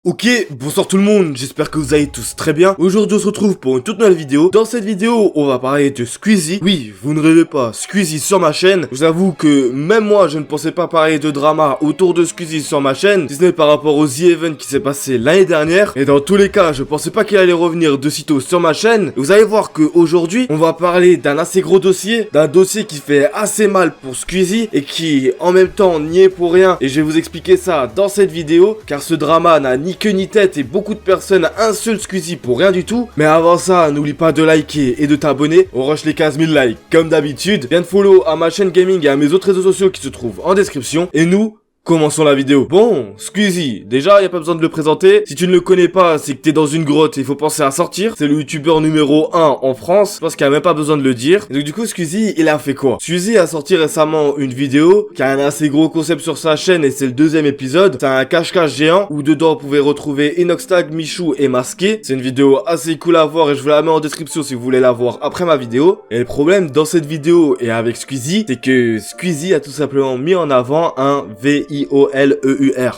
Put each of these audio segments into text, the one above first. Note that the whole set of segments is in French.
Ok, bonsoir tout le monde, j'espère que vous allez tous très bien. Aujourd'hui on se retrouve pour une toute nouvelle vidéo. Dans cette vidéo, on va parler de Squeezie. Oui, vous ne rêvez pas, Squeezie sur ma chaîne. Je vous avoue que même moi je ne pensais pas parler de drama autour de Squeezie sur ma chaîne, si ce n'est par rapport au The Event qui s'est passé l'année dernière. Et dans tous les cas, je pensais pas qu'il allait revenir de sitôt sur ma chaîne. Et vous allez voir qu'aujourd'hui, on va parler d'un assez gros dossier, d'un dossier qui fait assez mal pour Squeezie et qui en même temps n'y est pour rien. Et je vais vous expliquer ça dans cette vidéo, car ce drama n'a ni queue ni tête et beaucoup de personnes insultent Squeezie pour rien du tout. Mais avant ça, n'oublie pas de liker et de t'abonner. On rush les 15 000 likes comme d'habitude. Viens de follow à ma chaîne gaming et à mes autres réseaux sociaux qui se trouvent en description. Et nous, commençons la vidéo. Bon, Squeezie, déjà, y a pas besoin de le présenter. Si tu ne le connais pas, c'est que t'es dans une grotte et il faut penser à sortir. C'est le youtubeur numéro 1 en France. Je pense qu'il y a même pas besoin de le dire. Et donc du coup, Squeezie, il a fait quoi? Squeezie a sorti récemment une vidéo qui a un assez gros concept sur sa chaîne et c'est le deuxième épisode. C'est un cache-cache géant où dedans, vous pouvez retrouver Inoxtag, Michou et Masqué. C'est une vidéo assez cool à voir et je vous la mets en description si vous voulez la voir après ma vidéo. Et le problème dans cette vidéo et avec Squeezie, c'est que Squeezie a tout simplement mis en avant un VIOLEUR.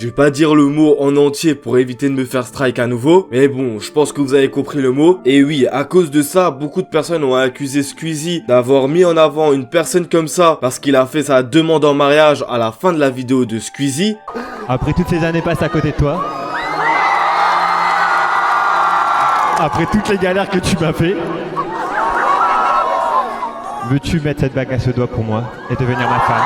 Je vais pas dire le mot en entier pour éviter de me faire strike à nouveau, mais bon, je pense que vous avez compris le mot. Et oui, à cause de ça, beaucoup de personnes ont accusé Squeezie d'avoir mis en avant une personne comme ça parce qu'il a fait sa demande en mariage à la fin de la vidéo de Squeezie. Après toutes ces années passées à côté de toi, après toutes les galères que tu m'as fait, veux-tu mettre cette bague à ce doigt pour moi et devenir ma femme?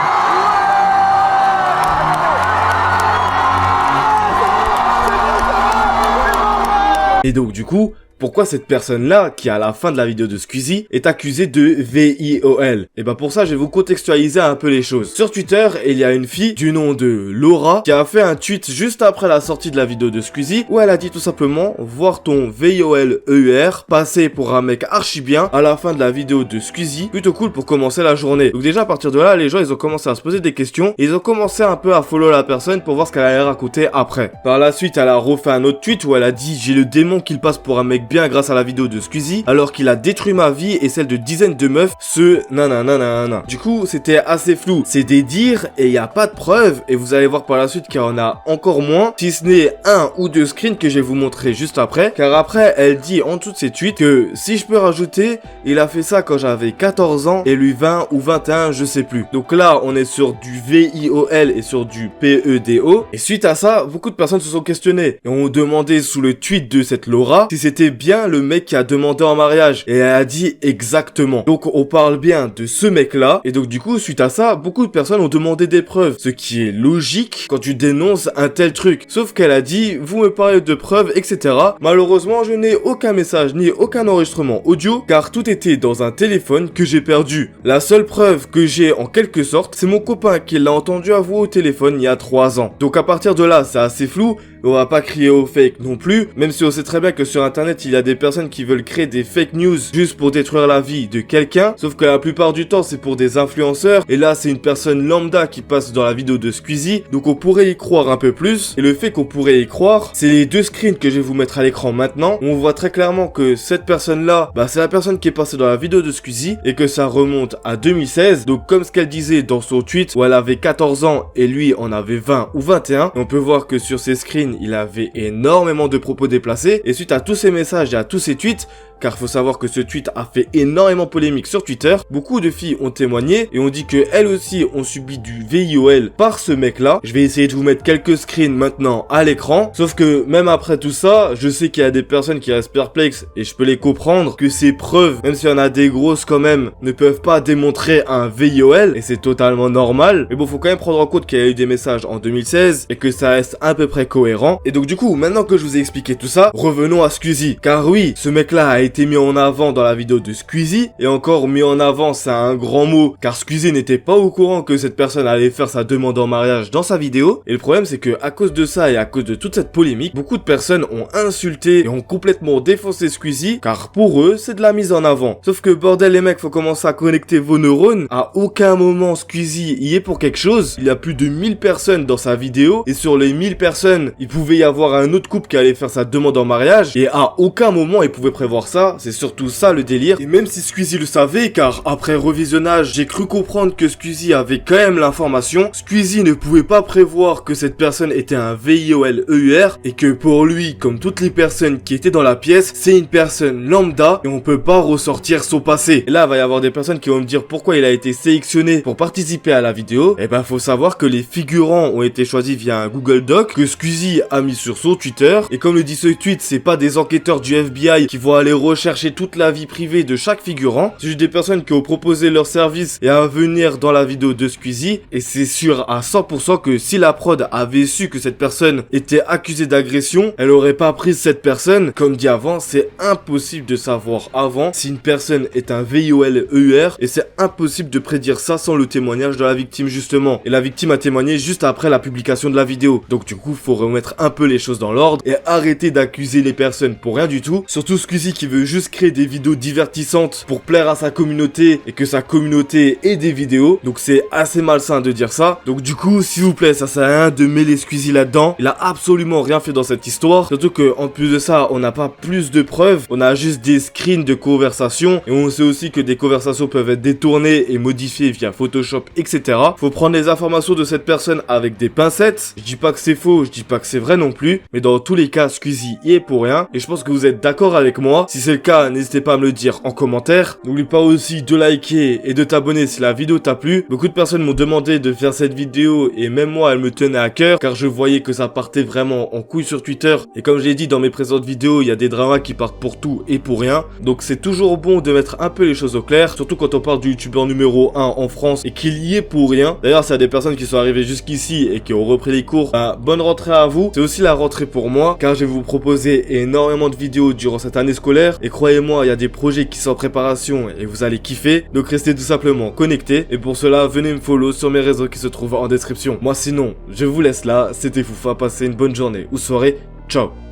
Et donc du coup, pourquoi cette personne-là, qui à la fin de la vidéo de Squeezie, est accusée de VIOL? Et bah pour ça, je vais vous contextualiser un peu les choses. Sur Twitter, il y a une fille du nom de Laura qui a fait un tweet juste après la sortie de la vidéo de Squeezie où elle a dit tout simplement « Voir ton VIOLEUR passer pour un mec archi bien à la fin de la vidéo de Squeezie, plutôt cool pour commencer la journée. » Donc déjà à partir de là, les gens ils ont commencé à se poser des questions et ils ont commencé un peu à follow la personne pour voir ce qu'elle allait raconter après. Par la suite, elle a refait un autre tweet où elle a dit « J'ai le démon qu'il passe pour un mec bien grâce à la vidéo de Squeezie, alors qu'il a détruit ma vie et celle de dizaines de meufs, ce nananana. » Du coup, c'était assez flou. C'est des dires et il n'y a pas de preuves. Et vous allez voir par la suite qu'il y en a encore moins, si ce n'est un ou deux screens que je vais vous montrer juste après. Car après, elle dit en toutes ses tweets que si je peux rajouter, il a fait ça quand j'avais 14 ans et lui 20 ou 21, je sais plus. Donc là, on est sur du VIOL et sur du PEDO. Et suite à ça, beaucoup de personnes se sont questionnées et ont demandé sous le tweet de cette Laura si c'était bien le mec qui a demandé en mariage. Et elle a dit exactement. Donc on parle bien de ce mec là. Et donc du coup suite à ça, beaucoup de personnes ont demandé des preuves. Ce qui est logique quand tu dénonces un tel truc. Sauf qu'elle a dit vous me parlez de preuves etc. Malheureusement je n'ai aucun message ni aucun enregistrement audio car tout était dans un téléphone que j'ai perdu. La seule preuve que j'ai en quelque sorte c'est mon copain qui l'a entendu avouer au téléphone il y a 3 ans. Donc à partir de là c'est assez flou. On va pas crier au fake non plus, même si on sait très bien que sur internet il y a des personnes qui veulent créer des fake news juste pour détruire la vie de quelqu'un, sauf que la plupart du temps c'est pour des influenceurs, et là c'est une personne lambda qui passe dans la vidéo de Squeezie, donc on pourrait y croire un peu plus, et le fait qu'on pourrait y croire, c'est les deux screens que je vais vous mettre à l'écran maintenant, où on voit très clairement que cette personne là, c'est la personne qui est passée dans la vidéo de Squeezie, et que ça remonte à 2016, donc comme ce qu'elle disait dans son tweet, où elle avait 14 ans et lui en avait 20 ou 21, on peut voir que sur ces screens, il avait énormément de propos déplacés et suite à tous ces messages et à tous ces tweets, car faut savoir que ce tweet a fait énormément polémique sur Twitter, beaucoup de filles ont témoigné et ont dit que elles aussi ont subi du VIOL par ce mec là. Je vais essayer de vous mettre quelques screens maintenant à l'écran, sauf que même après tout ça, je sais qu'il y a des personnes qui restent perplexes et je peux les comprendre, que ces preuves, même s'il y en a des grosses quand même, ne peuvent pas démontrer un VIOL et c'est totalement normal. Mais bon, faut quand même prendre en compte qu'il y a eu des messages en 2016 et que ça reste à peu près cohérent. Et donc du coup, maintenant que je vous ai expliqué tout ça, revenons à Squeezie. Car oui, ce mec là a été mis en avant dans la vidéo de Squeezie, et encore mis en avant c'est un grand mot, car Squeezie n'était pas au courant que cette personne allait faire sa demande en mariage dans sa vidéo, et le problème c'est que à cause de ça et à cause de toute cette polémique, beaucoup de personnes ont insulté et ont complètement défoncé Squeezie, car pour eux c'est de la mise en avant. Sauf que bordel les mecs, faut commencer à connecter vos neurones, à aucun moment Squeezie y est pour quelque chose, il y a plus de 1000 personnes dans sa vidéo, et sur les 1000 personnes, il pouvait y avoir un autre couple qui allait faire sa demande en mariage, et à aucun moment il pouvait prévoir ça, c'est surtout ça le délire. Et même si Squeezie le savait, car après revisionnage, j'ai cru comprendre que Squeezie avait quand même l'information, Squeezie ne pouvait pas prévoir que cette personne était un VIOLEUR, et que pour lui, comme toutes les personnes qui étaient dans la pièce, c'est une personne lambda, et on peut pas ressortir son passé. Et là, il va y avoir des personnes qui vont me dire pourquoi il a été sélectionné pour participer à la vidéo. Et ben, faut savoir que les figurants ont été choisis via un Google Doc, que Squeezie a mis sur son Twitter, et comme le dit ce tweet, c'est pas des enquêteurs du FBI qui vont aller rechercher toute la vie privée de chaque figurant, c'est juste des personnes qui ont proposé leur service et à venir dans la vidéo de Squeezie, et c'est sûr à 100% que si la prod avait su que cette personne était accusée d'agression, elle aurait pas pris cette personne. Comme dit avant, c'est impossible de savoir avant si une personne est un VIOLEUR, et c'est impossible de prédire ça sans le témoignage de la victime justement, et la victime a témoigné juste après la publication de la vidéo, donc du coup faut remettre un peu les choses dans l'ordre et arrêter d'accuser les personnes pour rien du tout, surtout Squeezie qui veut juste créer des vidéos divertissantes pour plaire à sa communauté et que sa communauté ait des vidéos, donc c'est assez malsain de dire ça. Donc du coup, s'il vous plaît, ça sert à rien de mêler Squeezie là-dedans, il a absolument rien fait dans cette histoire, surtout que en plus de ça, on n'a pas plus de preuves, on a juste des screens de conversations, et on sait aussi que des conversations peuvent être détournées et modifiées via Photoshop, etc. Faut prendre les informations de cette personne avec des pincettes, je dis pas que c'est faux, je dis pas que c'est vrai non plus, mais dans tous les cas, Squeezie y est pour rien, et je pense que vous êtes d'accord avec moi. Si c'est le cas, n'hésitez pas à me le dire en commentaire. N'oublie pas aussi de liker et de t'abonner si la vidéo t'a plu. Beaucoup de personnes m'ont demandé de faire cette vidéo, et même moi, elle me tenait à cœur, car je voyais que ça partait vraiment en couille sur Twitter, et comme j'ai dit dans mes présentes vidéos, il y a des dramas qui partent pour tout et pour rien, donc c'est toujours bon de mettre un peu les choses au clair, surtout quand on parle du youtubeur numéro 1 en France, et qu'il y est pour rien. D'ailleurs, s'il y a des personnes qui sont arrivées jusqu'ici et qui ont repris les cours, bonne rentrée à vous. C'est aussi la rentrée pour moi, car je vais vous proposer énormément de vidéos durant cette année scolaire, et croyez-moi, il y a des projets qui sont en préparation et vous allez kiffer, donc restez tout simplement connectés, et pour cela, venez me follow sur mes réseaux qui se trouvent en description. Moi sinon, je vous laisse là, c'était Foufa, passez une bonne journée ou soirée, ciao.